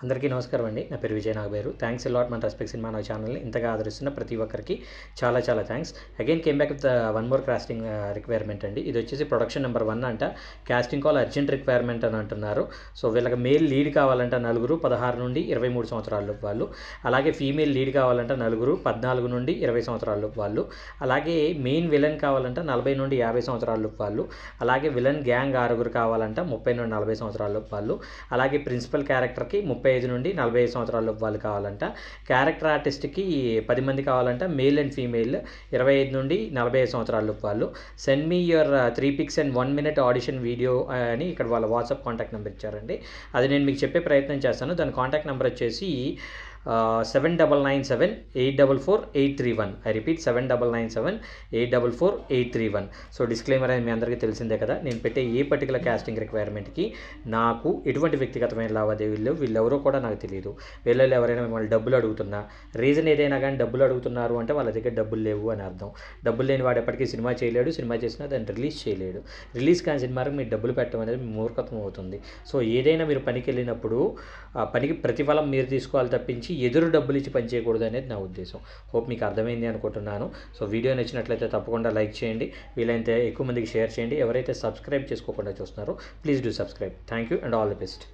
అందరికీ నమస్కారం అండి. నా పేరు Vijay Nagaberu. Thanks a lot మన రెస్పెక్ట్ సినిమా నా ఛానల్ని ఇంతగా ఆదరిస్తున్న ప్రతి ఒక్కరికి చాలా చాలా thanks. Again came back with one more casting requirement అండి. ఇది వచ్చేసి ప్రొడక్షన్ నెంబర్ 1 అంట. కాస్టింగ్ కాల్ అర్జెంట్ రిక్వైర్మెంట్ అని అంటున్నారు. సో వీళ్ళకి మేల్ లీడ్ కావాలంట నలుగురు 16 నుండి 23 సంవత్సరాల వాళ్ళు. అలాగే ఫీమేల్ లీడ్ కావాలంట నలుగురు 14 నుండి 20 సంవత్సరాల వాళ్ళు. అలాగే మెయిన్ విలన్ కావాలంట 40 నుండి 50 సంవత్సరాల వాళ్ళు. అలాగే విలన్ గ్యాంగ్ 6 కావాలంట 30 నుండి 40 సంవత్సరాల వాళ్ళు. అలాగే ప్రిన్సిపల్ క్యారెక్టర్కి 35 నుండి 45 సంవత్సరాల వాళ్ళు కావాలంట. క్యారెక్టర్ ఆర్టిస్ట్కి 10 మంది కావాలంట, మేల్ అండ్ ఫీమేల్ 25 నుండి 45 సంవత్సరాల వాళ్ళు. Send me your 3 pics and 1 minute audition video అని ఇక్కడ వాళ్ళ వాట్సాప్ కాంటాక్ట్ నెంబర్ ఇచ్చారండి. అది నేను మీకు చెప్పే ప్రయత్నం చేస్తాను. దాని కాంటాక్ట్ నెంబర్ వచ్చేసి 7997844831. I repeat 7997844831. సో డిస్క్లైమర్ అని మీ అందరికీ తెలిసిందే కదా. నేను పెట్టే ఏ పర్టికులర్ కాస్టింగ్ రిక్వైర్మెంట్కి నాకు ఎటువంటి వ్యక్తిగతమైన లావాదేవీలు వీళ్ళెవరో కూడా నాకు తెలియదు. వీళ్ళలో ఎవరైనా మిమ్మల్ని డబ్బులు అడుగుతున్నా, రీజన్ ఏదైనా కానీ డబ్బులు అడుగుతున్నారు అంటే వాళ్ళ దగ్గర డబ్బులు లేవు అని అర్థం. డబ్బులు లేని వాడు ఎప్పటికీ సినిమా చేయలేడు, సినిమా చేసినా దాన్ని రిలీజ్ చేయలేడు. రిలీజ్ కాని సినిమాకి మీరు డబ్బులు పెట్టడం అనేది మూర్ఖత్వం అవుతుంది. సో ఏదైనా మీరు పనికి వెళ్ళినప్పుడు పనికి ప్రతిఫలం మీరు తీసుకోవాలి తప్పించి ఎదురు డబ్బులు ఇచ్చి పని చేయకూడదు అనేది నా ఉద్దేశం. హోప్ మీకు అర్థమైంది అనుకుంటున్నాను. సో వీడియో నచ్చినట్లయితే తప్పకుండా లైక్ చేయండి, వీలైతే ఎక్కువ మందికి షేర్ చేయండి. ఎవరైతే సబ్స్క్రైబ్ చేసుకోకుండా చూస్తున్నారో please do subscribe. Thank you and all the best.